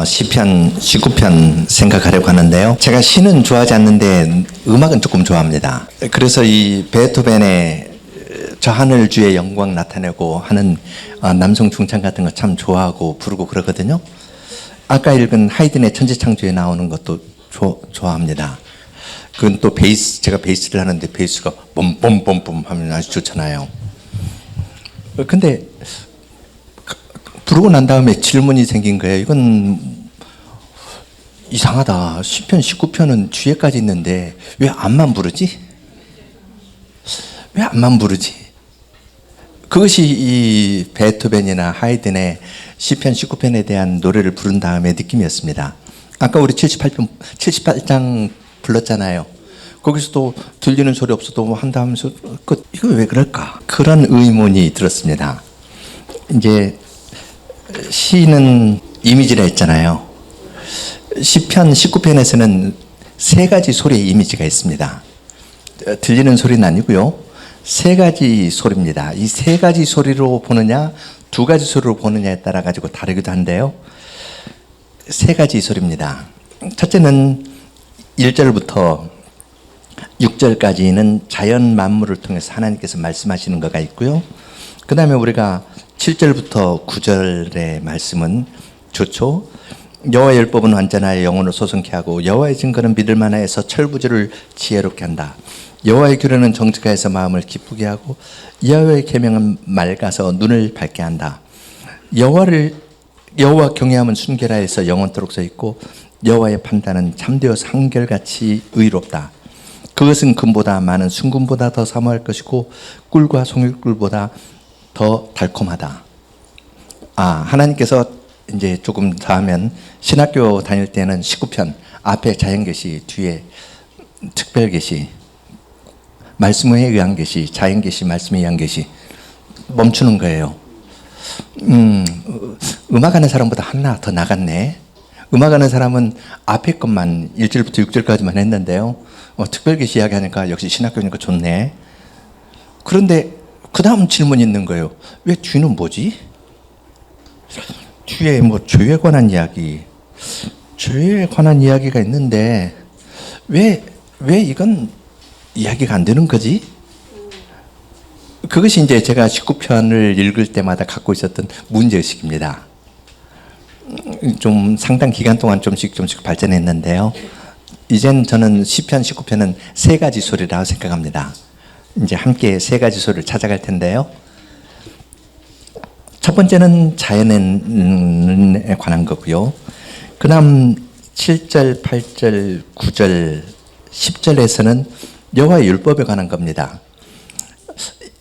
시편 19편 생각하려고 하는데요. 제가 시는 좋아하지 않는데 음악은 조금 좋아합니다. 그래서 이 베토벤의 저 하늘주의 영광 나타내고 하는 남성 중창 같은 거 참 좋아하고 부르고 그러거든요. 아까 읽은 하이든의 천지창조에 나오는 것도 좋아합니다. 그건 또 베이스, 제가 베이스를 하는데 베이스가 봄봄봄봄 하면 아주 좋잖아요. 근데 부르고 난 다음에 질문이 생긴 거예요. 이건 이상하다. 시편 19편은 뒤에까지 있는데 왜 앞만 부르지? 왜 앞만 부르지? 그것이 이 베토벤이나 하이든의 시편 19편에 대한 노래를 부른 다음에 느낌이었습니다. 아까 우리 78장 불렀잖아요. 거기서도 들리는 소리 없어도 한다 하면서 이거 왜 그럴까? 그런 의문이 들었습니다. 이제 시는 이미지라 했잖아요. 시편 19편에서는 세 가지 소리의 이미지가 있습니다. 들리는 소리는 아니고요. 세 가지 소리입니다. 이 세 가지 소리로 보느냐, 두 가지 소리로 보느냐에 따라 가지고 다르기도 한데요. 세 가지 소리입니다. 첫째는 1절부터 6절까지는 자연 만물을 통해서 하나님께서 말씀하시는 거가 있고요. 그 다음에 우리가 7절부터 9절의 말씀은 좋죠. 여호와의 율법은 완전하여 영혼을 소성케 하고 여호와의 증거는 믿을만하여서 철부지를 지혜롭게 한다. 여호와의 규례는 정직하여서 마음을 기쁘게 하고 여호와의 계명은 맑아서 눈을 밝게 한다. 여호와 경외함은 순결하여서 영원토록 서 있고 여호와의 판단은 참되어서 한결같이 의롭다. 그것은 금보다 많은 순금보다 더 사모할 것이고 꿀과 송일꿀보다 더 달콤하다. 하나님께서 이제 조금 더 하면 신학교 다닐 때는 19편 앞에 자연계시, 뒤에 특별계시, 말씀에 의한 계시, 자연계시, 말씀에 의한 계시 멈추는 거예요. 음악하는 사람보다 하나 더 나갔네. 음악하는 사람은 앞에 것만 1절부터 6절까지만 했는데요. 특별계시 이야기하니까 역시 신학교니까 좋네. 그런데 그 다음 질문이 있는 거예요. 왜 뒤는 뭐지? 뒤에 뭐 죄에 관한 이야기, 죄에 관한 이야기가 있는데 왜 이건 이야기가 안 되는 거지? 그것이 이제 제가 19편을 읽을 때마다 갖고 있었던 문제의식입니다. 좀 상당 기간 동안 조금씩 발전했는데요. 이젠 저는 시편 19편은 세 가지 소리라고 생각합니다. 이제 함께 세 가지 소리를 찾아갈 텐데요. 첫 번째는 자연에 관한 거고요. 그 다음 7절, 8절, 9절, 10절에서는 여호와의 율법에 관한 겁니다.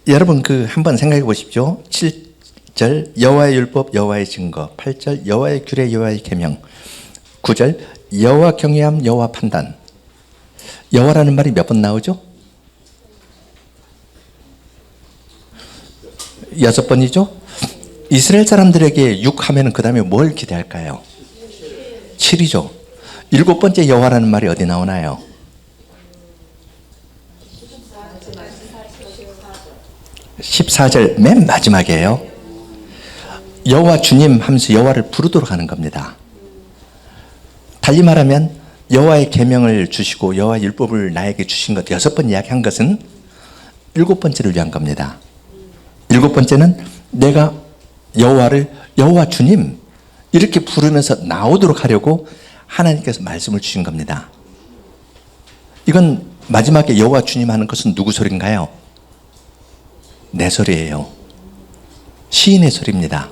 여러분 한번 생각해 보십시오. 7절 여호와의 율법, 여호와의 증거, 8절 여호와의 규례, 여호와의 계명, 9절 여호와 경외함, 여호와 판단. 여호와라는 말이 몇 번 나오죠? 6번이죠? 이스라엘 사람들에게 6 하면은 그 다음에 뭘 기대할까요? 7이죠. 7번째 여호와라는 말이 어디 나오나요? 14절 맨 마지막이에요. 여호와 주님 하면서 여호와를 부르도록 하는 겁니다. 달리 말하면 여호와의 계명을 주시고 여호와의 율법을 나에게 주신 것 6번 이야기한 것은 7번째를 위한 겁니다. 7번째는 내가 여호와를 여호와 주님 이렇게 부르면서 나오도록 하려고 하나님께서 말씀을 주신 겁니다. 이건 마지막에 여호와 주님 하는 것은 누구 소리인가요? 내 소리예요. 시인의 소리입니다.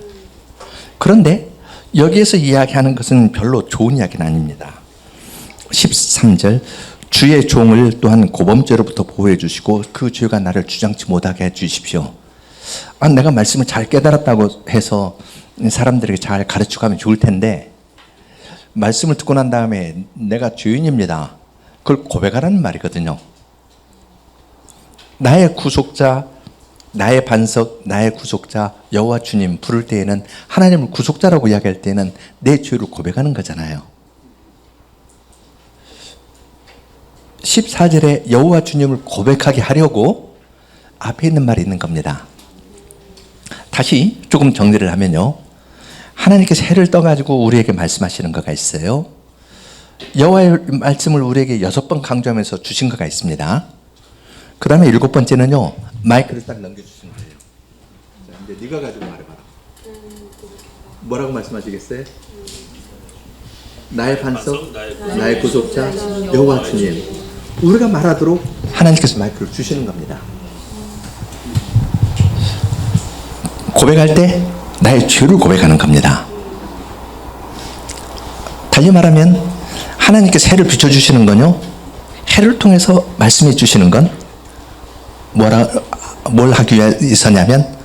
그런데 여기에서 이야기하는 것은 별로 좋은 이야기는 아닙니다. 13절 주의 종을 또한 고범죄로부터 보호해 주시고 그 죄가 나를 주장치 못하게 해 주십시오. 내가 말씀을 잘 깨달았다고 해서 사람들에게 잘 가르쳐가면 좋을 텐데 말씀을 듣고 난 다음에 내가 죄인입니다. 그걸 고백하라는 말이거든요. 나의 구속자, 나의 반석, 나의 구속자 여호와 주님 부를 때에는 하나님을 구속자라고 이야기할 때는 내 죄를 고백하는 거잖아요. 14절에 여호와 주님을 고백하게 하려고 앞에 있는 말이 있는 겁니다. 다시 조금 정리를 하면요. 하나님께서 해를 떠가지고 우리에게 말씀하시는 거가 있어요. 여호와의 말씀을 우리에게 6번 강조하면서 주신 거가 있습니다. 그 다음에 7번째는요, 마이크를 딱 넘겨주신 거예요. 자, 이제 네가 가지고 말해봐라. 뭐라고 말씀하시겠어요? 나의 반석, 나의 구속자, 여호와 주님. 우리가 말하도록 하나님께서 마이크를 주시는 겁니다. 고백할 때 나의 죄를 고백하는 겁니다. 달리 말하면 하나님께서 해를 비춰주시는 건요, 해를 통해서 말씀해 주시는 건 뭘 하기 위해서냐면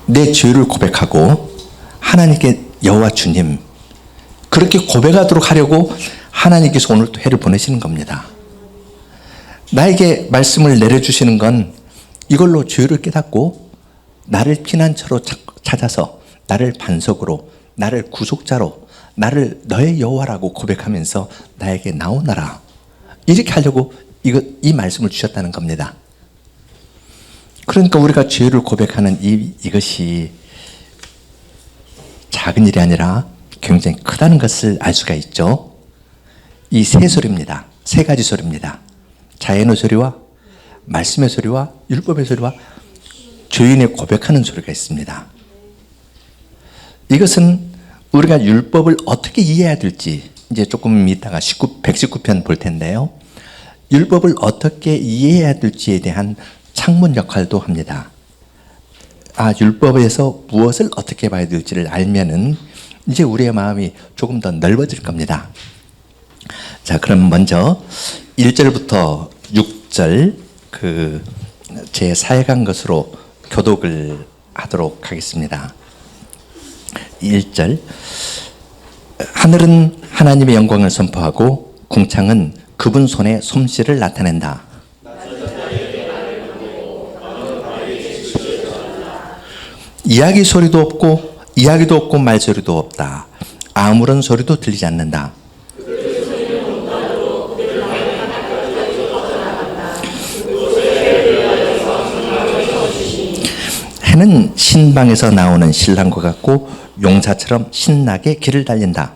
내 죄를 고백하고 하나님께 여호와 주님, 그렇게 고백하도록 하려고 하나님께서 오늘 또 해를 보내시는 겁니다. 나에게 말씀을 내려주시는 건 이걸로 죄를 깨닫고 나를 피난처로 찾아서 나를 반석으로, 나를 구속자로, 나를 너의 여호와라고 고백하면서 나에게 나오너라, 이렇게 하려고 이 말씀을 주셨다는 겁니다. 그러니까 우리가 죄를 고백하는 이것이 작은 일이 아니라 굉장히 크다는 것을 알 수가 있죠. 이 세 소리입니다. 세 가지 소리입니다. 자연의 소리와 말씀의 소리와 율법의 소리와 죄인의 고백하는 소리가 있습니다. 이것은 우리가 율법을 어떻게 이해해야 될지 이제 조금 이따가 119편 볼 텐데요. 율법을 어떻게 이해해야 될지에 대한 창문 역할도 합니다. 율법에서 무엇을 어떻게 봐야 될지를 알면은 이제 우리의 마음이 조금 더 넓어질 겁니다. 자, 그럼 먼저 1절부터 6절 제 사역한 것으로 교독을 하도록 하겠습니다. 1절, 하늘은 하나님의 영광을 선포하고 궁창은 그분 손의 솜씨를 나타낸다. 이야기 소리도 없고 이야기도 없고 말소리도 없다. 아무런 소리도 들리지 않는다. 해는 신방에서 나오는 신랑과 같고 용사처럼 신나게 길을 달린다.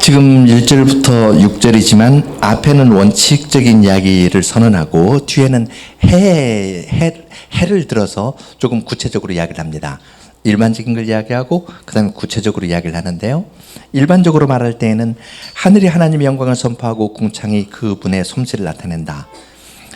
지금 1절부터 6절이지만 앞에는 원칙적인 이야기를 선언하고 뒤에는 해를 들어서 조금 구체적으로 이야기를 합니다. 일반적인 걸 이야기하고 그 다음에 구체적으로 이야기를 하는데요. 일반적으로 말할 때에는 하늘이 하나님의 영광을 선포하고 궁창이 그분의 솜씨를 나타낸다.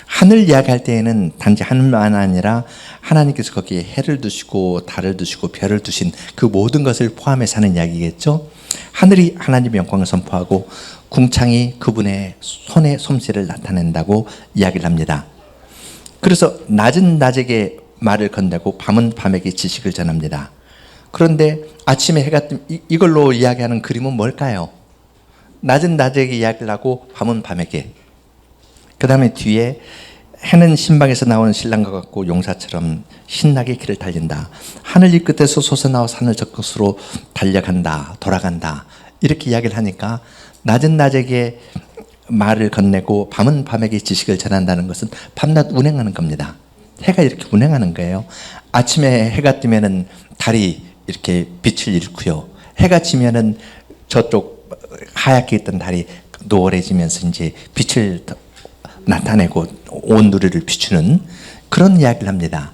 하늘 이야기할 때에는 단지 하늘만 아니라 하나님께서 거기에 해를 두시고 달을 두시고 별을 두신 그 모든 것을 포함해서 하는 이야기겠죠. 하늘이 하나님의 영광을 선포하고 궁창이 그분의 손의 솜씨를 나타낸다고 이야기를 합니다. 그래서 낮은 낮에게 말을 건네고 밤은 밤에게 지식을 전합니다. 그런데 아침에 해가 뜨면 이걸로 이야기하는 그림은 뭘까요? 낮은 낮에게 이야기를 하고 밤은 밤에게. 그 다음에 뒤에 해는 신방에서 나오는 신랑과 같고 용사처럼 신나게 길을 달린다. 하늘 이 끝에서 솟아나와 산을 저 끝으로 달려간다, 돌아간다, 이렇게 이야기를 하니까 낮은 낮에게 말을 건네고 밤은 밤에게 지식을 전한다는 것은 밤낮 운행하는 겁니다. 해가 이렇게 운행하는 거예요. 아침에 해가 뜨면은 달이 이렇게 빛을 잃고요. 해가 지면은 저쪽 하얗게 있던 달이 노을해지면서 이제 빛을 나타내고 온 누리를 비추는 그런 이야기를 합니다.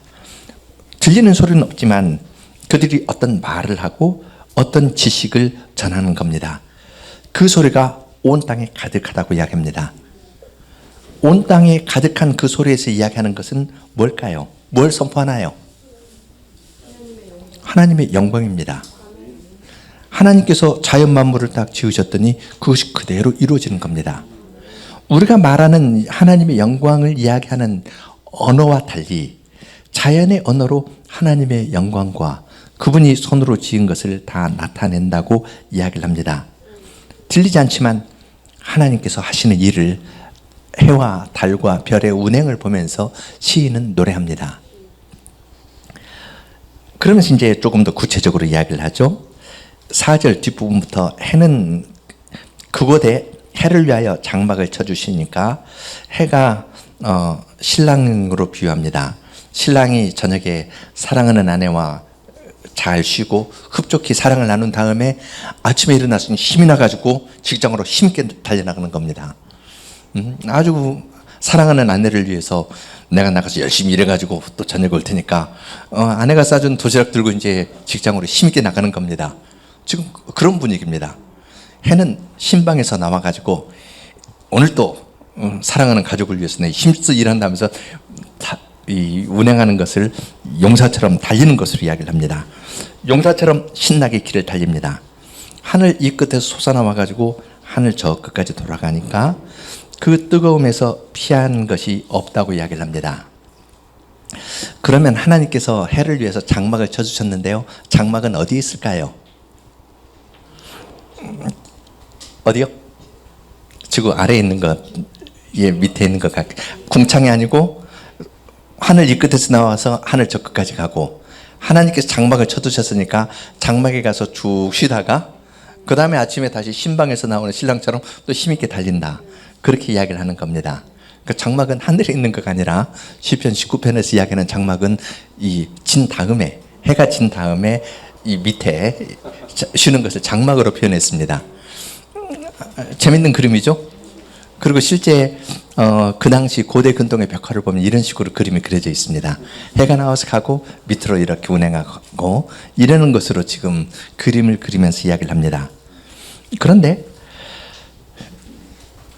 들리는 소리는 없지만 그들이 어떤 말을 하고 어떤 지식을 전하는 겁니다. 그 소리가 온 땅에 가득하다고 이야기합니다. 온 땅에 가득한 그 소리에서 이야기하는 것은 뭘까요? 뭘 선포하나요? 하나님의 영광입니다. 하나님께서 자연 만물을 딱 지으셨더니 그것이 그대로 이루어지는 겁니다. 우리가 말하는 하나님의 영광을 이야기하는 언어와 달리 자연의 언어로 하나님의 영광과 그분이 손으로 지은 것을 다 나타낸다고 이야기를 합니다. 들리지 않지만 하나님께서 하시는 일을 해와 달과 별의 운행을 보면서 시인은 노래합니다. 그러면서 이제 조금 더 구체적으로 이야기를 하죠. 4절 뒷부분부터 해는 그곳에 해를 위하여 장막을 쳐주시니까 해가 신랑으로 비유합니다. 신랑이 저녁에 사랑하는 아내와 잘 쉬고 흡족히 사랑을 나눈 다음에 아침에 일어나서 힘이 나가지고 직장으로 힘있게 달려나가는 겁니다. 아주 사랑하는 아내를 위해서 내가 나가서 열심히 일해가지고 또 저녁에 올 테니까 아내가 싸준 도시락 들고 이제 직장으로 힘있게 나가는 겁니다. 지금 그런 분위기입니다. 해는 신방에서 나와가지고 오늘 또 사랑하는 가족을 위해서 내 힘써 일한다면서 운행하는 것을 용사처럼 달리는 것으로 이야기를 합니다. 용사처럼 신나게 길을 달립니다. 하늘 이 끝에서 솟아나와가지고 하늘 저 끝까지 돌아가니까 그 뜨거움에서 피한 것이 없다고 이야기를 합니다. 그러면 하나님께서 해를 위해서 장막을 쳐주셨는데요. 장막은 어디에 있을까요? 어디요? 지구 아래에 있는 것, 밑에 있는 것 같아요. 궁창이 아니고 하늘 이 끝에서 나와서 하늘 저 끝까지 가고, 하나님께서 장막을 쳐두셨으니까 장막에 가서 쭉 쉬다가 그 다음에 아침에 다시 신방에서 나오는 신랑처럼 또 힘있게 달린다. 그렇게 이야기를 하는 겁니다. 그 장막은 하늘에 있는 것가 아니라 시편 19편에서 이야기하는 장막은 진 다음에, 해가 진 다음에 이 밑에 쉬는 것을 장막으로 표현했습니다. 재밌는 그림이죠? 그리고 실제 그 당시 고대 근동의 벽화를 보면 이런 식으로 그림이 그려져 있습니다. 해가 나와서 가고 밑으로 이렇게 운행하고 이러는 것으로 지금 그림을 그리면서 이야기를 합니다. 그런데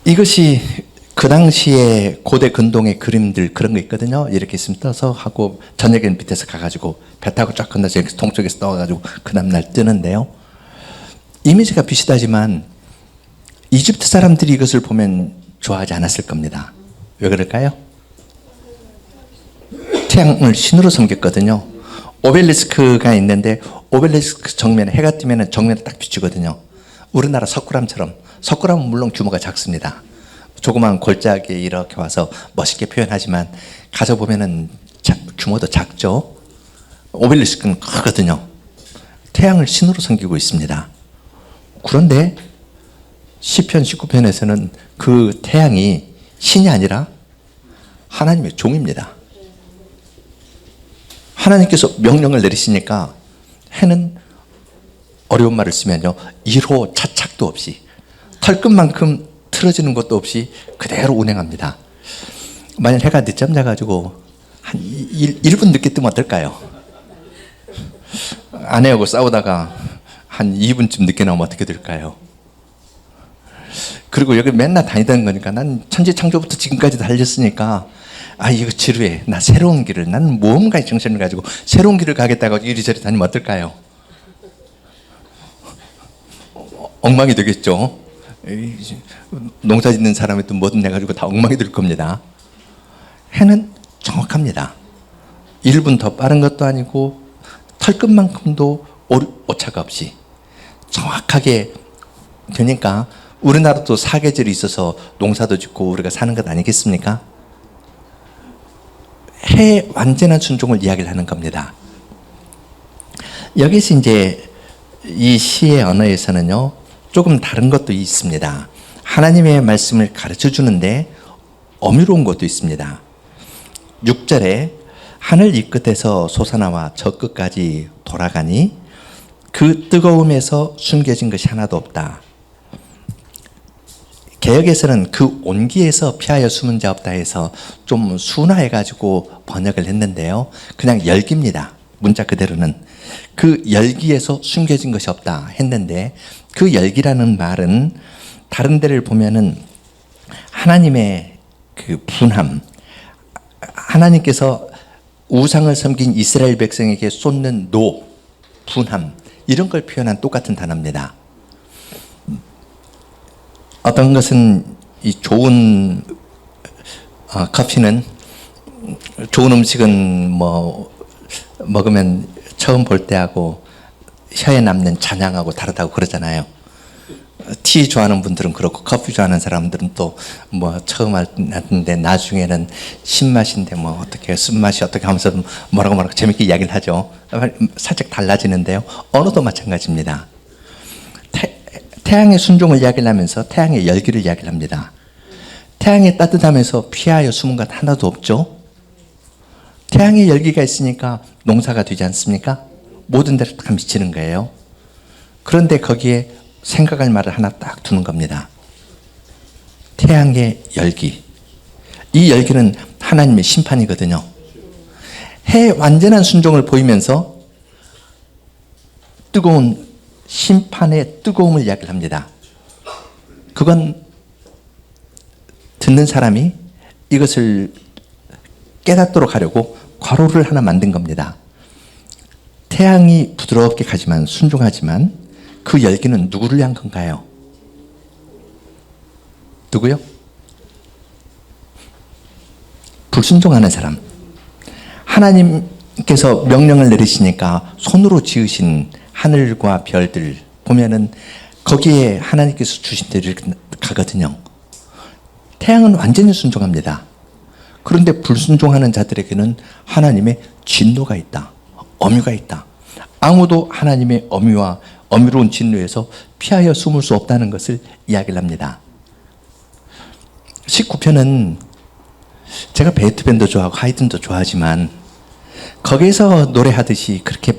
이것이 그 당시에 고대 근동의 그림들 그런 거 있거든요. 이렇게 있으면 떠서 하고 저녁에는 밑에서 가가지고 배 타고 쫙 건너서 이렇게 동쪽에서 떠가지고 그 다음날 뜨는데요. 이미지가 비슷하지만 이집트 사람들이 이것을 보면 좋아하지 않았을 겁니다. 왜 그럴까요? 태양을 신으로 섬겼거든요. 오벨리스크가 있는데 오벨리스크 정면에 해가 뜨면 정면에 딱 비추거든요. 우리나라 석굴암처럼. 석굴암은 물론 규모가 작습니다. 조그만 골짜기에 이렇게 와서 멋있게 표현하지만 가서 보면은 규모도 작죠. 오벨리스크는 크거든요. 태양을 신으로 섬기고 있습니다. 그런데 시편 19편에서는 그 태양이 신이 아니라 하나님의 종입니다. 하나님께서 명령을 내리시니까 해는 어려운 말을 쓰면요, 1호 차착도 없이 털끝만큼 틀어지는 것도 없이 그대로 운행합니다. 만약 해가 늦잠 자가지고 한 1분 늦게 뜨면 어떨까요? 아내하고 싸우다가 한 2분쯤 늦게 나오면 어떻게 될까요? 그리고 여기 맨날 다니던 거니까 난 천지창조부터 지금까지 달렸으니까 이거 지루해. 나 새로운 길을, 난 모험가의 정신을 가지고 새로운 길을 가겠다고 이리저리 다니면 어떨까요? 엉망이 되겠죠. 농사 짓는 사람이 또 뭐든 내가지고 다 엉망이 될 겁니다. 해는 정확합니다. 1분 더 빠른 것도 아니고 털끝만큼도 오차가 없이 정확하게 되니까 우리나라도 사계절이 있어서 농사도 짓고 우리가 사는 것 아니겠습니까? 해의 완전한 순종을 이야기를 하는 겁니다. 여기서 이제 이 시의 언어에서는요, 조금 다른 것도 있습니다. 하나님의 말씀을 가르쳐 주는데 어미로운 것도 있습니다. 6절에 하늘 이 끝에서 솟아나와 저 끝까지 돌아가니 그 뜨거움에서 숨겨진 것이 하나도 없다. 개역에서는 그 온기에서 피하여 숨은 자 없다 해서 좀 순화해가지고 번역을 했는데요. 그냥 열기입니다. 문자 그대로는. 그 열기에서 숨겨진 것이 없다 했는데 그 열기라는 말은 다른 데를 보면은 하나님의 그 분함, 하나님께서 우상을 섬긴 이스라엘 백성에게 쏟는 분함, 이런 걸 표현한 똑같은 단어입니다. 어떤 것은 이 좋은 커피는, 좋은 음식은 뭐 먹으면 처음 볼 때하고 혀에 남는 잔향하고 다르다고 그러잖아요. 티 좋아하는 분들은 그렇고 커피 좋아하는 사람들은 또 뭐 처음 하는데 나중에는 신맛인데 뭐 어떻게 쓴맛이 어떻게 하면서 뭐라고 재밌게 이야기를 하죠. 살짝 달라지는데요. 언어도 마찬가지입니다. 태양의 순종을 이야기를 하면서 태양의 열기를 이야기를 합니다. 태양의 따뜻함에서 피하여 숨은 것 하나도 없죠. 태양의 열기가 있으니까 농사가 되지 않습니까? 모든 데로 다 미치는 거예요. 그런데 거기에 생각할 말을 하나 딱 두는 겁니다. 태양의 열기. 이 열기는 하나님의 심판이거든요. 해의 완전한 순종을 보이면서 뜨거운 심판의 뜨거움을 이야기를 합니다. 그건 듣는 사람이 이것을 깨닫도록 하려고 괄호를 하나 만든 겁니다. 태양이 부드럽게 가지만 순종하지만 그 열기는 누구를 향한 건가요? 누구요? 불순종하는 사람. 하나님께서 명령을 내리시니까 손으로 지으신 하늘과 별들 보면은 거기에 하나님께서 주신 대로 가거든요. 태양은 완전히 순종합니다. 그런데 불순종하는 자들에게는 하나님의 진노가 있다. 엄유가 있다. 아무도 하나님의 엄유와 엄유로운 진노에서 피하여 숨을 수 없다는 것을 이야기를 합니다. 19편은 제가 베토벤도 좋아하고 하이든도 좋아하지만 거기에서 노래하듯이 그렇게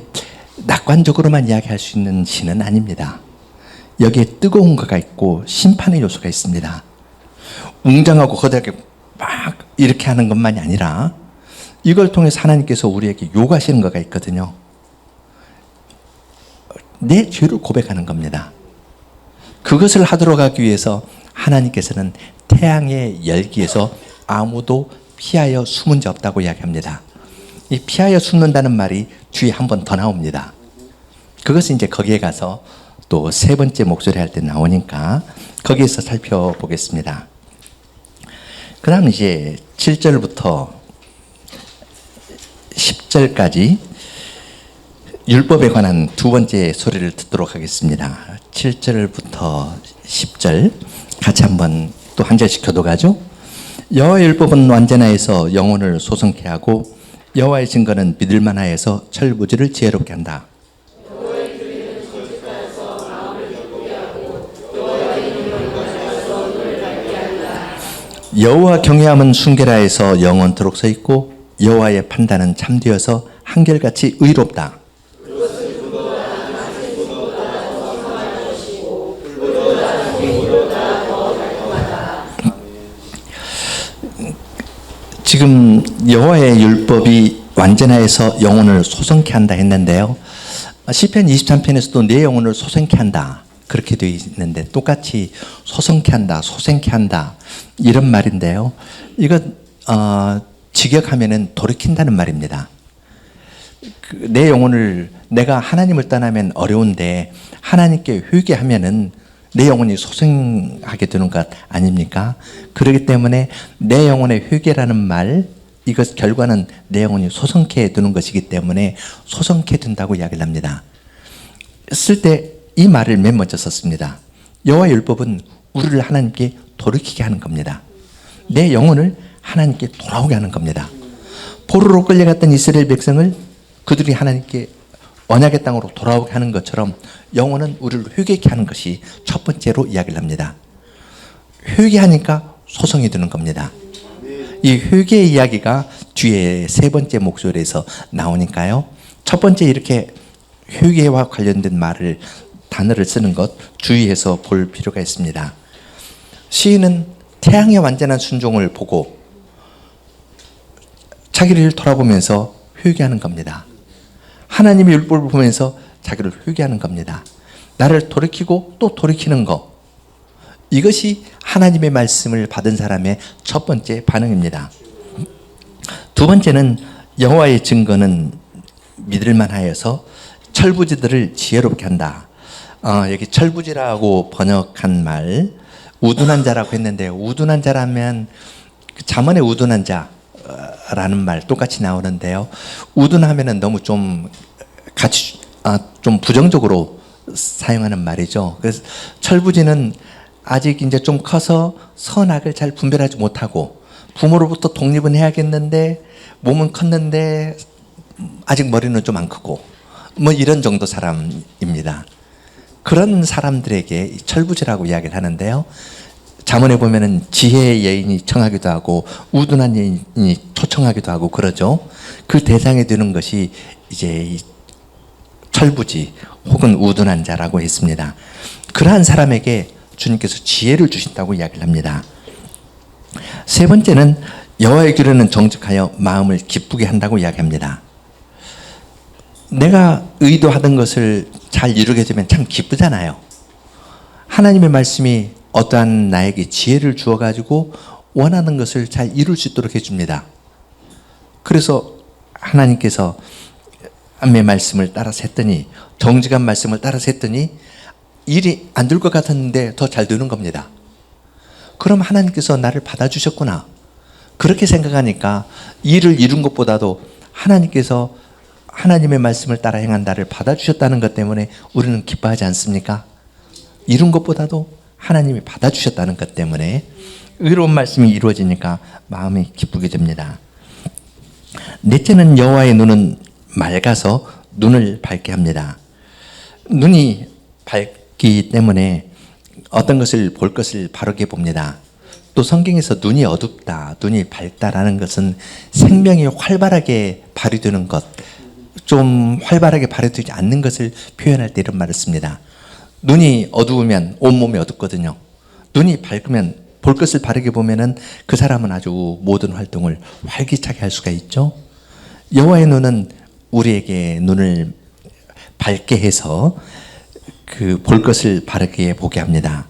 낙관적으로만 이야기할 수 있는 시는 아닙니다. 여기에 뜨거운 거가 있고 심판의 요소가 있습니다. 웅장하고 거대하게 막 이렇게 하는 것만이 아니라 이걸 통해서 하나님께서 우리에게 요구하시는 거가 있거든요. 내 죄를 고백하는 겁니다. 그것을 하도록 하기 위해서 하나님께서는 태양의 열기에서 아무도 피하여 숨은 자 없다고 이야기합니다. 이 피하여 숨는다는 말이 뒤에 한 번 더 나옵니다. 그것은 이제 거기에 가서 또 세 번째 목소리 할 때 나오니까 거기에서 살펴보겠습니다. 그 다음 이제 7절부터 10절까지 율법에 관한 두 번째 소리를 듣도록 하겠습니다. 7절부터 10절 같이 한번 또 한 절씩 교독하죠. 여호와의 율법은 완전하여서 영혼을 소성케 하고 여호와의 증거는 믿을만하여서 철부지를 지혜롭게 한다. 여호와 경외함은 순결하여서 영원토록 서 있고 여호와의 판단은 참되어서 한결같이 의롭다. 지금 여호와의 율법이 완전하여서 영혼을 소성케 한다 했는데요. 시편 23편에서도 내 영혼을 소성케 한다. 그렇게 되어 있는데 똑같이 소성케 한다, 소생케 한다 이런 말인데요. 이거 직역하면은 돌이킨다는 말입니다. 내 영혼을 내가 하나님을 떠나면 어려운데 하나님께 회개하면은 내 영혼이 소생하게 되는 것 아닙니까? 그렇기 때문에 내 영혼의 회개라는 말 이것 결과는 내 영혼이 소성케 되는 것이기 때문에 소성케 된다고 이야기를 합니다. 쓸 때 이 말을 맨 먼저 썼습니다. 여호와의 율법은 우리를 하나님께 돌이키게 하는 겁니다. 내 영혼을 하나님께 돌아오게 하는 겁니다. 포로로 끌려갔던 이스라엘 백성을 그들이 하나님께 언약의 땅으로 돌아오게 하는 것처럼 영혼은 우리를 회개케 하는 것이 첫 번째로 이야기를 합니다. 회개하니까 소성이 되는 겁니다. 이 회개의 이야기가 뒤에 세 번째 목소리에서 나오니까요. 첫 번째 이렇게 회개와 관련된 말을 단어를 쓰는 것 주의해서 볼 필요가 있습니다. 시인은 태양의 완전한 순종을 보고 자기를 돌아보면서 회개하는 겁니다. 하나님의 율법을 보면서 자기를 회개하는 겁니다. 나를 돌이키고 또 돌이키는 것. 이것이 하나님의 말씀을 받은 사람의 첫 번째 반응입니다. 두 번째는 여호와의 증거는 믿을만하여서 철부지들을 지혜롭게 한다. 여기 철부지라고 번역한 말 우둔한 자라고 했는데 우둔한 자라면 잠언의 우둔한 자라는 말 똑같이 나오는데요. 우둔하면은 너무 좀 같이 좀 부정적으로 사용하는 말이죠. 그래서 철부지는 아직 이제 좀 커서 선악을 잘 분별하지 못하고 부모로부터 독립은 해야겠는데 몸은 컸는데 아직 머리는 좀 안 크고 뭐 이런 정도 사람입니다. 그런 사람들에게 이 철부지라고 이야기를 하는데요. 잠언에 보면은 지혜의 여인이 청하기도 하고 우둔한 여인이 초청하기도 하고 그러죠. 그 대상이 되는 것이 이제 이 철부지 혹은 우둔한 자라고 했습니다. 그러한 사람에게 주님께서 지혜를 주신다고 이야기를 합니다. 세 번째는 여호와의 규례는 정직하여 마음을 기쁘게 한다고 이야기합니다. 내가 의도하던 것을 잘 이루게 되면 참 기쁘잖아요. 하나님의 말씀이 어떠한 나에게 지혜를 주어가지고 원하는 것을 잘 이룰 수 있도록 해줍니다. 그래서 하나님께서 하나님의 말씀을 따라서 했더니, 정직한 말씀을 따라서 했더니 일이 안 될 것 같았는데 더 잘 되는 겁니다. 그럼 하나님께서 나를 받아주셨구나. 그렇게 생각하니까 일을 이룬 것보다도 하나님께서 하나님의 말씀을 따라 행한 나를 받아주셨다는 것 때문에 우리는 기뻐하지 않습니까? 이룬 것보다도 하나님이 받아주셨다는 것 때문에 의로운 말씀이 이루어지니까 마음이 기쁘게 됩니다. 넷째는 여호와의 눈은 맑아서 눈을 밝게 합니다. 눈이 밝기 때문에 어떤 것을 볼 것을 바르게 봅니다. 또 성경에서 눈이 어둡다, 눈이 밝다라는 것은 생명이 활발하게 발휘되는 것, 좀 활발하게 발휘되지 않는 것을 표현할 때 이런 말을 씁니다. 눈이 어두우면 온몸이 어둡거든요. 눈이 밝으면 볼 것을 바르게 보면은 그 사람은 아주 모든 활동을 활기차게 할 수가 있죠. 여호와의 눈은 우리에게 눈을 밝게 해서 그 볼 것을 바르게 보게 합니다.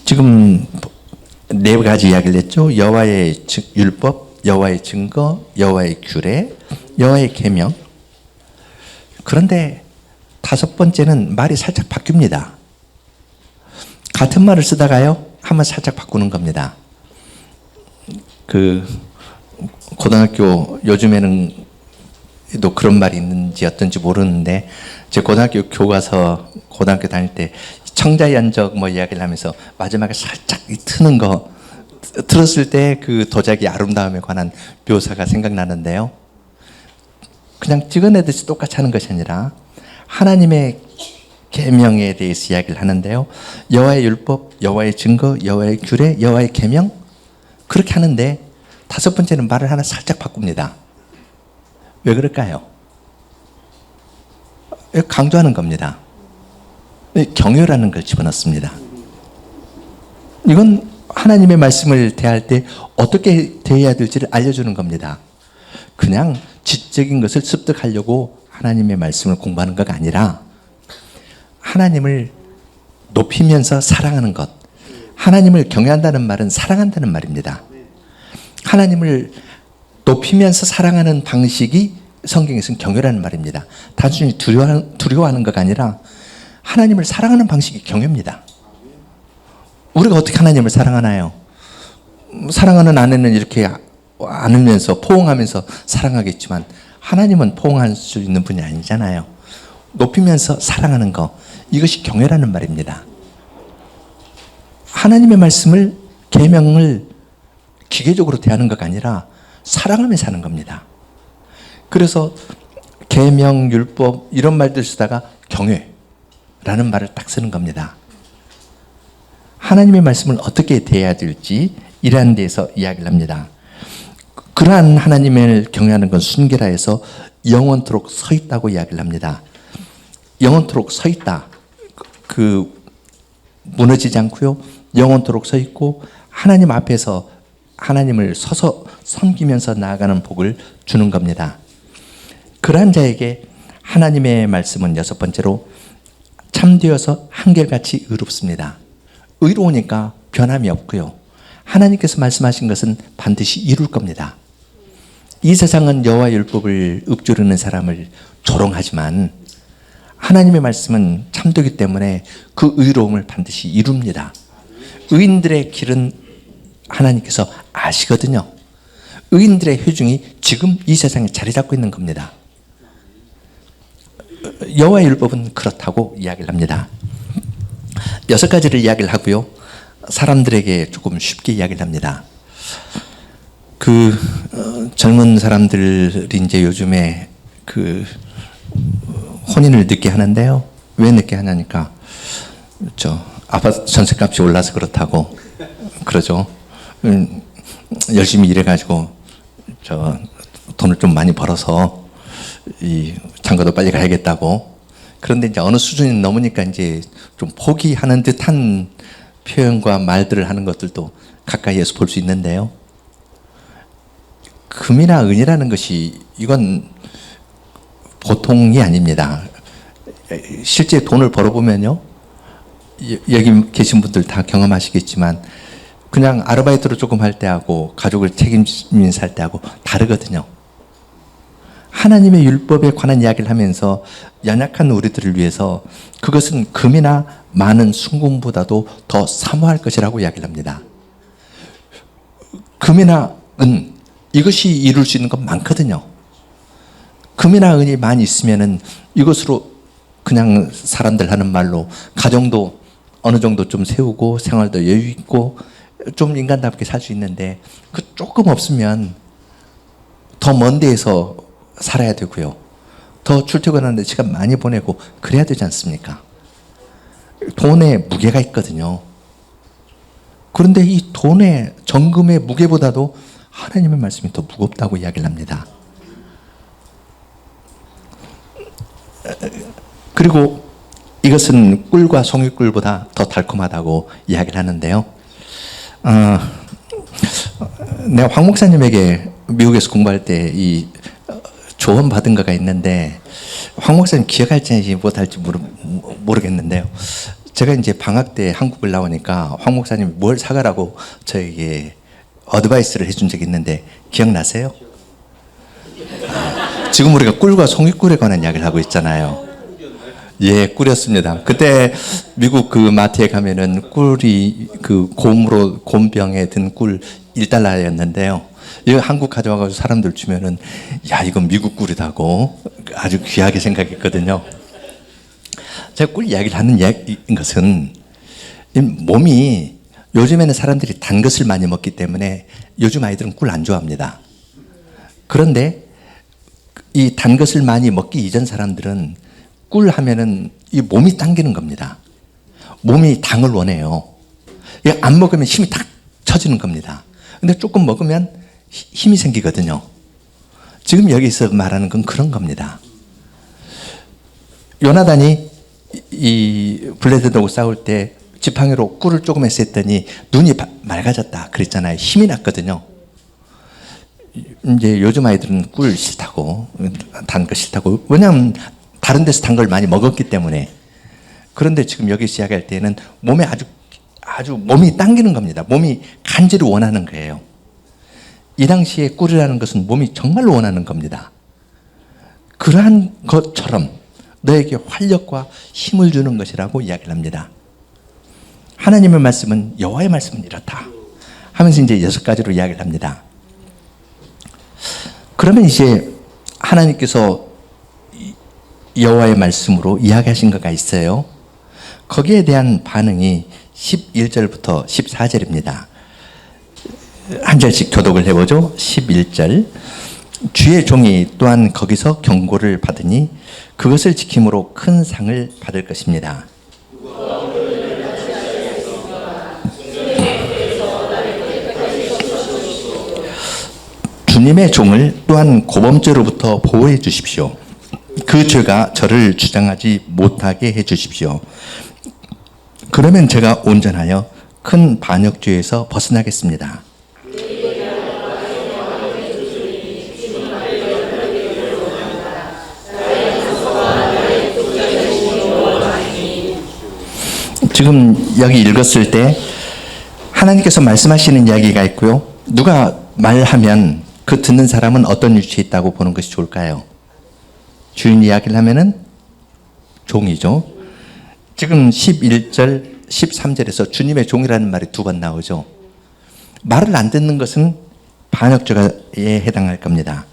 지금 네 가지 이야기를 했죠. 여호와의 율법, 여호와의 증거, 여호와의 규례, 여호와의 계명. 그런데 다섯 번째는 말이 살짝 바뀝니다. 같은 말을 쓰다가요, 한번 살짝 바꾸는 겁니다. 그 고등학교 요즘에는 또 그런 말이 있는지 어떤지 모르는데, 제 고등학교 교과서 고등학교 다닐 때 청자연적 뭐 이야기를 하면서 마지막에 살짝 트는 거 들었을 때 그 도자기 아름다움에 관한 묘사가 생각나는데요. 그냥 찍어내듯이 똑같이 하는 것이 아니라 하나님의 계명에 대해서 이야기를 하는데요. 여호와의 율법, 여호와의 증거, 여호와의 규례, 여호와의 계명, 그렇게 하는데 다섯 번째는 말을 하나 살짝 바꿉니다. 왜 그럴까요? 강조하는 겁니다. 경외라는 걸 집어넣습니다. 이건 하나님의 말씀을 대할 때 어떻게 대해야 될지를 알려주는 겁니다. 그냥 지적인 것을 습득하려고 하나님의 말씀을 공부하는 것가 아니라 하나님을 높이면서 사랑하는 것. 하나님을 경외한다는 말은 사랑한다는 말입니다. 하나님을 높이면서 사랑하는 방식이 성경에서는 경외라는 말입니다. 단순히 두려워하는 것가 아니라 하나님을 사랑하는 방식이 경외입니다. 우리가 어떻게 하나님을 사랑하나요? 사랑하는 아내는 이렇게 안으면서 포옹하면서 사랑하겠지만 하나님은 포옹할 수 있는 분이 아니잖아요. 높이면서 사랑하는 것, 이것이 경외라는 말입니다. 하나님의 말씀을, 계명을 기계적으로 대하는 것가 아니라 사랑하며 사는 겁니다. 그래서 계명, 율법 이런 말들 쓰다가 경외라는 말을 딱 쓰는 겁니다. 하나님의 말씀을 어떻게 대해야 될지 이러한 데에서 이야기를 합니다. 그러한 하나님을 경외하는 건 순결하 해서 영원토록 서 있다고 이야기를 합니다. 영원토록 서 있다. 그 무너지지 않고요. 영원토록 서 있고 하나님 앞에서 하나님을 서서 섬기면서 나아가는 복을 주는 겁니다. 그러한 자에게 하나님의 말씀은 여섯 번째로 참되어서 한결같이 의롭습니다. 의로우니까 변함이 없고요. 하나님께서 말씀하신 것은 반드시 이룰 겁니다. 이 세상은 여호와의 율법을 읊조르는 사람을 조롱하지만 하나님의 말씀은 참되기 때문에 그 의로움을 반드시 이룹니다. 의인들의 길은 하나님께서 아시거든요. 의인들의 회중이 지금 이 세상에 자리 잡고 있는 겁니다. 여호와의 율법은 그렇다고 이야기를 합니다. 여섯 가지를 이야기를 하고요. 사람들에게 조금 쉽게 이야기를 합니다. 젊은 사람들이 이제 요즘에 혼인을 늦게 하는데요. 왜 늦게 하냐니까 아파트 전세값이 올라서 그렇다고 그러죠. 열심히 일해가지고 돈을 좀 많이 벌어서 이 장가도 빨리 가야겠다고. 그런데 이제 어느 수준이 넘으니까 이제 좀 포기하는 듯한 표현과 말들을 하는 것들도 가까이에서 볼 수 있는데요. 금이나 은이라는 것이 이건 보통이 아닙니다. 실제 돈을 벌어보면요, 여기 계신 분들 다 경험하시겠지만 그냥 아르바이트로 조금 할 때하고 가족을 책임지면서 할 때하고 다르거든요. 하나님의 율법에 관한 이야기를 하면서 연약한 우리들을 위해서 그것은 금이나 많은 순금보다도 더 사모할 것이라고 이야기를 합니다. 금이나 은, 이것이 이룰 수 있는 건 많거든요. 금이나 은이 많이 있으면은 이것으로 그냥 사람들 하는 말로 가정도 어느 정도 좀 세우고 생활도 여유 있고 좀 인간답게 살 수 있는데, 그 조금 없으면 더 먼 데에서 살아야 되고요. 더 출퇴근하는데 시간 많이 보내고 그래야 되지 않습니까? 돈에 무게가 있거든요. 그런데 이 돈의 정금의 무게보다도 하나님의 말씀이 더 무겁다고 이야기를 합니다. 그리고 이것은 꿀과 송이꿀보다 더 달콤하다고 이야기를 하는데요. 내가 황 목사님에게 미국에서 공부할 때 이 조언 받은 거가 있는데 황 목사님 기억할지 못할지 모르겠는데요. 제가 이제 방학 때 한국을 나오니까 황 목사님이 뭘 사가라고 저에게 어드바이스를 해준 적이 있는데 기억나세요? 지금 우리가 꿀과 송이꿀에 관한 이야기를 하고 있잖아요. 예, 꿀이었습니다. 그때 미국 그 마트에 가면은 꿀이 그 곰병에 든 꿀 1달러였는데요. 이거 한국 가져와가지고 사람들 주면은 야, 이건 미국 꿀이다고 아주 귀하게 생각했거든요. 제가 꿀 이야기를 하는 것은 몸이 요즘에는 사람들이 단 것을 많이 먹기 때문에 요즘 아이들은 꿀 안 좋아합니다. 그런데 이 단 것을 많이 먹기 이전 사람들은 꿀 하면은 이 몸이 당기는 겁니다. 몸이 당을 원해요. 이거 안 먹으면 힘이 탁 쳐지는 겁니다. 근데 조금 먹으면 힘이 생기거든요. 지금 여기서 말하는 건 그런 겁니다. 요나단이 이 블레셋하고 싸울 때 지팡이로 꿀을 조금 했더니 눈이 맑아졌다 그랬잖아요. 힘이 났거든요. 이제 요즘 아이들은 꿀 싫다고, 단 거 싫다고. 왜냐하면 다른 데서 단 걸 많이 먹었기 때문에. 그런데 지금 여기서 이야기할 때는 몸에 아주 몸이 당기는 겁니다. 몸이 간절히 원하는 거예요. 이 당시에 꿀이라는 것은 몸이 정말로 원하는 겁니다. 그러한 것처럼 너에게 활력과 힘을 주는 것이라고 이야기를 합니다. 하나님의 말씀은, 여호와의 말씀은 이렇다 하면서 이제 6가지로 이야기를 합니다. 그러면 이제 하나님께서 여호와의 말씀으로 이야기하신 거가 있어요. 거기에 대한 반응이 11절부터 14절입니다. 한 절씩 교독을 해보죠. 11절. 주의 종이 또한 거기서 경고를 받으니 그것을 지킴으로 큰 상을 받을 것입니다. 주님의 종을 또한 고범죄로부터 보호해 주십시오. 그 죄가 저를 주장하지 못하게 해 주십시오. 그러면 제가 온전하여 큰 반역죄에서 벗어나겠습니다. 지금 여기 읽었을 때 하나님께서 말씀하시는 이야기가 있고요. 누가 말하면 그 듣는 사람은 어떤 위치에 있다고 보는 것이 좋을까요? 주인 이야기를 하면은 종이죠. 지금 11절, 13절에서 주님의 종이라는 말이 2번 나오죠. 말을 안 듣는 것은 반역죄에 해당할 겁니다.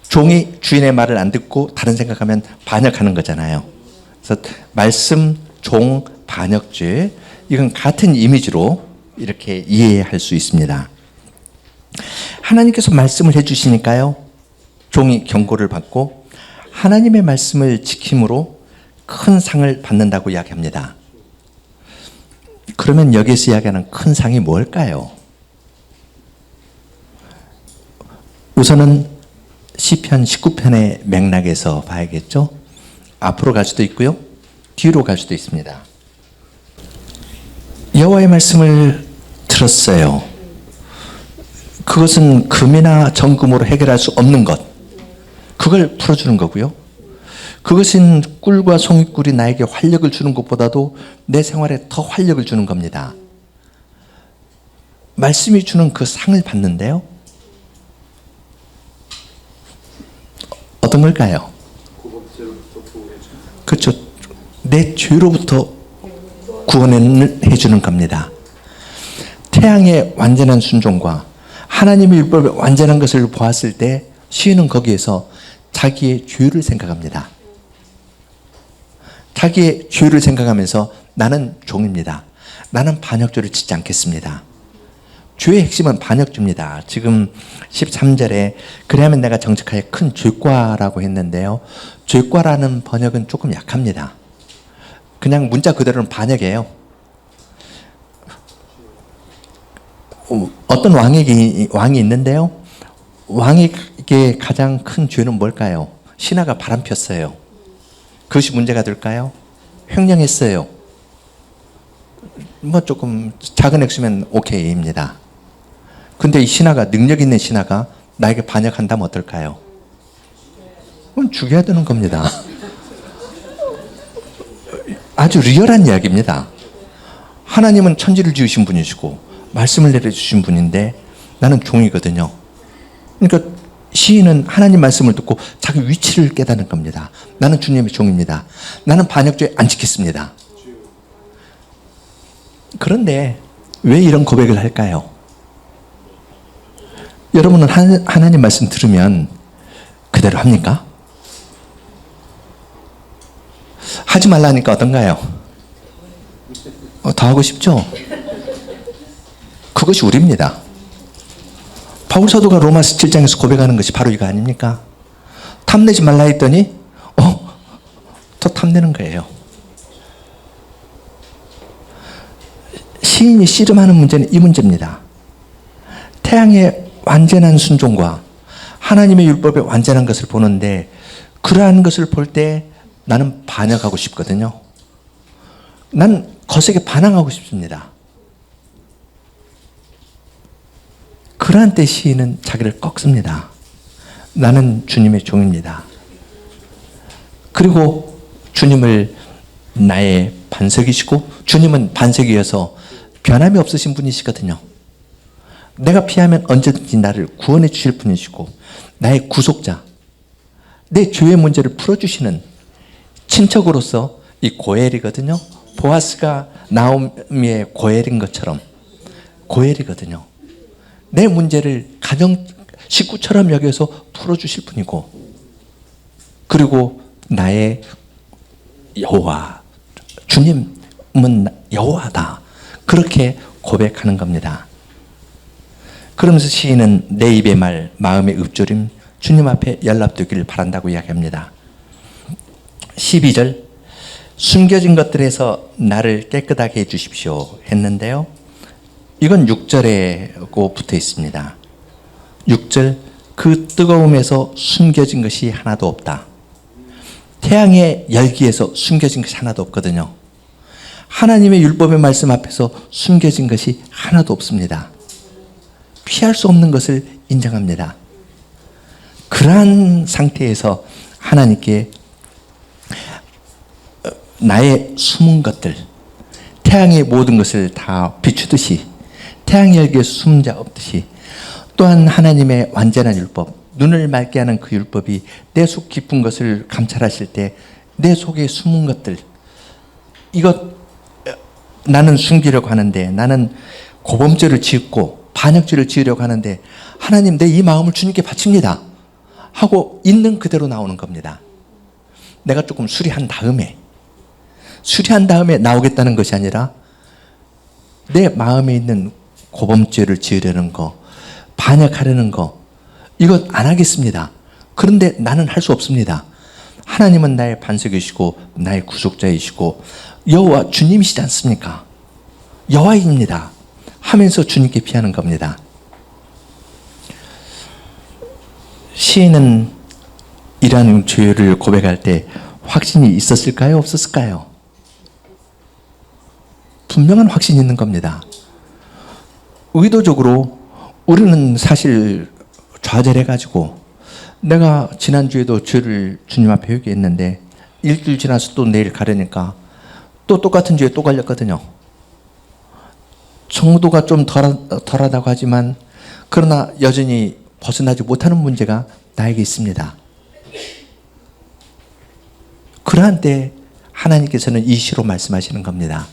종이 주인의 말을 안 듣고 다른 생각하면 반역하는 거잖아요. 그래서 말씀, 종, 반역죄, 이건 같은 이미지로 이렇게 이해할 수 있습니다. 하나님께서 말씀을 해주시니까요, 종이 경고를 받고 하나님의 말씀을 지킴으로 큰 상을 받는다고 이야기합니다. 그러면 여기서 이야기하는 큰 상이 뭘까요? 우선은 시편 19편의 맥락에서 봐야겠죠. 앞으로 갈 수도 있고요, 뒤로 갈 수도 있습니다. 여호와의 말씀을 들었어요. 그것은 금이나 정금으로 해결할 수 없는 것, 그걸 풀어주는 거고요. 그것은 꿀과 송이꿀이 나에게 활력을 주는 것보다도 내 생활에 더 활력을 주는 겁니다. 말씀이 주는 그 상을 받는데요, 어떤 걸까요? 그렇죠. 내 죄로부터 구원해 주는 겁니다. 태양의 완전한 순종과 하나님의 율법의 완전한 것을 보았을 때 시인은 거기에서 자기의 죄를 생각합니다. 자기의 죄를 생각하면서 나는 종입니다. 나는 반역죄를 짓지 않겠습니다. 죄의 핵심은 반역죄입니다. 지금 13절에 그래야면 내가 정직하여 큰 죄과라고 했는데요, 죄과라는 번역은 조금 약합니다. 그냥 문자 그대로는 반역이에요. 어떤 왕이 있는데요, 왕에게 가장 큰 죄는 뭘까요? 신하가 바람 폈어요. 그것이 문제가 될까요? 횡령했어요. 뭐 조금 작은 액수면 오케이입니다. 근데 이 신하가, 능력 있는 신하가 나에게 반역한다면 어떨까요? 그럼 죽여야 되는 겁니다. 아주 리얼한 이야기입니다. 하나님은 천지를 지으신 분이시고 말씀을 내려주신 분인데 나는 종이거든요. 그러니까 시인은 하나님 말씀을 듣고 자기 위치를 깨닫는 겁니다. 나는 주님의 종입니다. 나는 반역죄 안 지켰습니다. 그런데 왜 이런 고백을 할까요? 여러분은 하나님 말씀 들으면 그대로 합니까? 하지 말라니까 어떤가요? 더 하고 싶죠? 그것이 우리입니다. 바울 사도가 로마서 7장에서 고백하는 것이 바로 이거 아닙니까? 탐내지 말라 했더니 더 탐내는 거예요. 시인이 씨름하는 문제는 이 문제입니다. 태양의 완전한 순종과 하나님의 율법의 완전한 것을 보는데, 그러한 것을 볼 때 나는 반역하고 싶거든요. 난 거세게 반항하고 싶습니다. 그러한 때 시인은 자기를 꺾습니다. 나는 주님의 종입니다. 그리고 주님을 나의 반석이시고, 주님은 반석이어서 변함이 없으신 분이시거든요. 내가 피하면 언제든지 나를 구원해 주실 분이시고 나의 구속자, 내 죄의 문제를 풀어주시는 친척으로서 이 고엘이거든요. 보아스가 나오미의 고엘인 것처럼 고엘이거든요. 내 문제를 가정 식구처럼 여겨서 풀어주실 분이고, 그리고 나의 여호와, 주님은 여호와다, 그렇게 고백하는 겁니다. 그러면서 시인은 내 입의 말, 마음의 읊조림, 주님 앞에 연락되기를 바란다고 이야기합니다. 12절, 숨겨진 것들에서 나를 깨끗하게 해주십시오 했는데요, 이건 6절에 붙어 있습니다. 6절, 그 뜨거움에서 숨겨진 것이 하나도 없다. 태양의 열기에서 숨겨진 것이 하나도 없거든요. 하나님의 율법의 말씀 앞에서 숨겨진 것이 하나도 없습니다. 피할 수 없는 것을 인정합니다. 그러한 상태에서 하나님께 나의 숨은 것들, 태양의 모든 것을 다 비추듯이, 태양 열기에서 숨은 자 없듯이, 또한 하나님의 완전한 율법, 눈을 맑게 하는 그 율법이 내 속 깊은 것을 감찰하실 때 내 속에 숨은 것들, 이것 나는 숨기려고 하는데, 나는 고범죄를 짓고 반역죄를 지으려고 하는데 하나님, 내 이 마음을 주님께 바칩니다 하고 있는 그대로 나오는 겁니다. 내가 조금 수리한 다음에 나오겠다는 것이 아니라, 내 마음에 있는 고범죄를 지으려는 거, 반역하려는 거, 이것 안 하겠습니다. 그런데 나는 할 수 없습니다. 하나님은 나의 반석이시고 나의 구속자이시고 여호와 주님이시지 않습니까? 여호와입니다 하면서 주님께 피하는 겁니다. 시인은 이러한 죄를 고백할 때 확신이 있었을까요? 없었을까요? 분명한 확신이 있는 겁니다. 의도적으로 우리는 사실 좌절해가지고 내가 지난주에도 죄를 주님 앞에 회개했는데 일주일 지나서 또 내일 가려니까 또 똑같은 죄에 또 걸렸거든요. 정도가 좀 덜하다고 하지만 그러나 여전히 벗어나지 못하는 문제가 나에게 있습니다. 그러한 때 하나님께서는 이 시로 말씀하시는 겁니다.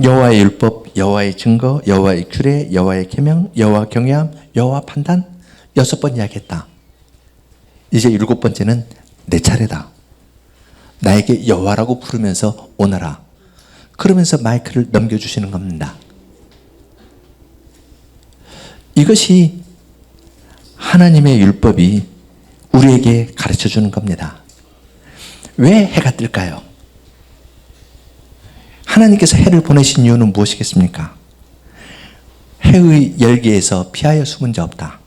여호와의 율법, 여호와의 증거, 여호와의 규례, 여호와의 계명, 여호와 경외함, 여호와 판단 6번 이야기했다. 이제 7번째는 내 차례다. 나에게 여호와라고 부르면서 오너라. 그러면서 마이크를 넘겨주시는 겁니다. 이것이 하나님의 율법이 우리에게 가르쳐주는 겁니다. 왜 해가 뜰까요? 하나님께서 해를 보내신 이유는 무엇이겠습니까? 해의 열기에서 피하여 숨은 자 없다.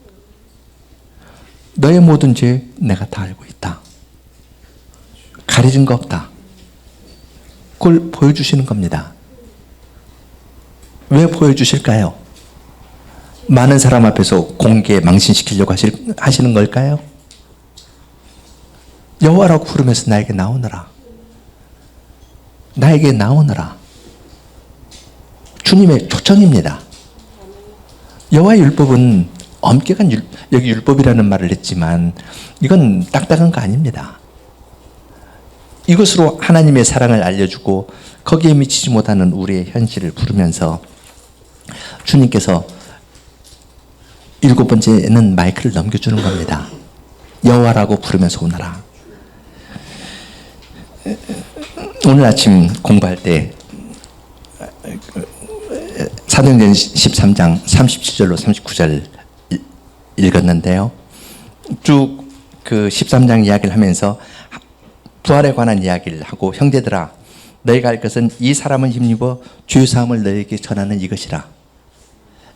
너의 모든 죄 내가 다 알고 있다. 가려진 거 없다. 그걸 보여주시는 겁니다. 왜 보여주실까요? 많은 사람 앞에서 공개 망신시키려고 하시는 걸까요? 여호와라고 부르면서 나에게 나오너라. 나에게 나오너라. 주님의 초청입니다. 여호와의 율법은 엄격한 여기 율법이라는 말을 했지만 이건 딱딱한 거 아닙니다. 이것으로 하나님의 사랑을 알려주고 거기에 미치지 못하는 우리의 현실을 부르면서 주님께서 7번째는 마이크를 넘겨주는 겁니다. 여호와라고 부르면서 오너라. 오늘 아침 공부할 때 사도행전 13장 37절로 39절 읽었는데요. 쭉 그 13장 이야기를 하면서 부활에 관한 이야기를 하고 형제들아 너희가 알 것은 이 사람은 힘입어 주의 사함을 너희에게 전하는 이것이라.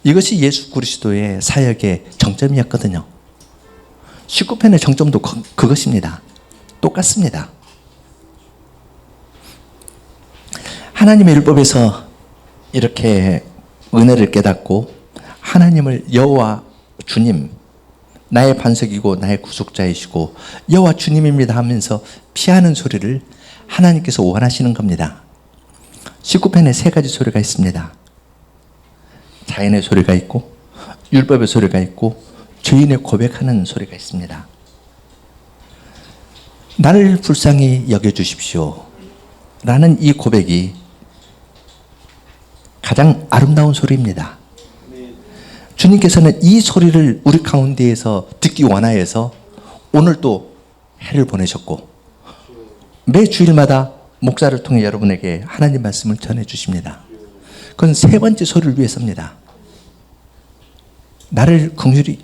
이것이 예수 그리스도의 사역의 정점이었거든요. 19편의 정점도 그것입니다. 똑같습니다. 하나님의 율법에서 이렇게 은혜를 깨닫고 하나님을 여호와 주님 나의 반석이고 나의 구속자이시고 여호와 주님입니다 하면서 피하는 소리를 하나님께서 원하시는 겁니다. 19편에 3가지 소리가 있습니다. 자연의 소리가 있고 율법의 소리가 있고 죄인의 고백하는 소리가 있습니다. 나를 불쌍히 여겨주십시오 라는 이 고백이 가장 아름다운 소리입니다. 주님께서는 이 소리를 우리 가운데에서 듣기 원하여서 오늘 또 해를 보내셨고 매 주일마다 목사를 통해 여러분에게 하나님 말씀을 전해주십니다. 그건 3번째 소리를 위해서입니다. 나를 긍휼히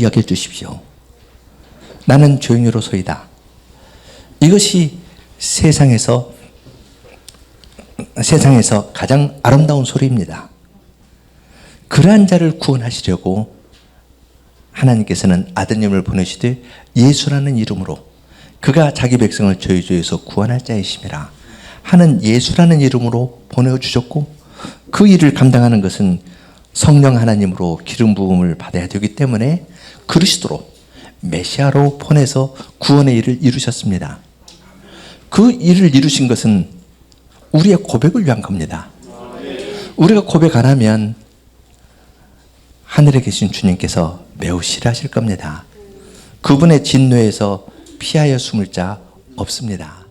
여겨주십시오. 나는 죄인으로소이다. 이것이 세상에서 가장 아름다운 소리입니다. 그러한 자를 구원하시려고 하나님께서는 아드님을 보내시되 예수라는 이름으로 그가 자기 백성을 저희 죄에서 구원할 자이심이라 하는 예수라는 이름으로 보내주셨고 그 일을 감당하는 것은 성령 하나님으로 기름 부음을 받아야 되기 때문에 그리스도로 메시아로 보내서 구원의 일을 이루셨습니다. 그 일을 이루신 것은 우리의 고백을 위한 겁니다. 우리가 고백 안 하면 하늘에 계신 주님께서 매우 싫어하실 겁니다. 그분의 진노에서 피하여 숨을 자 없습니다.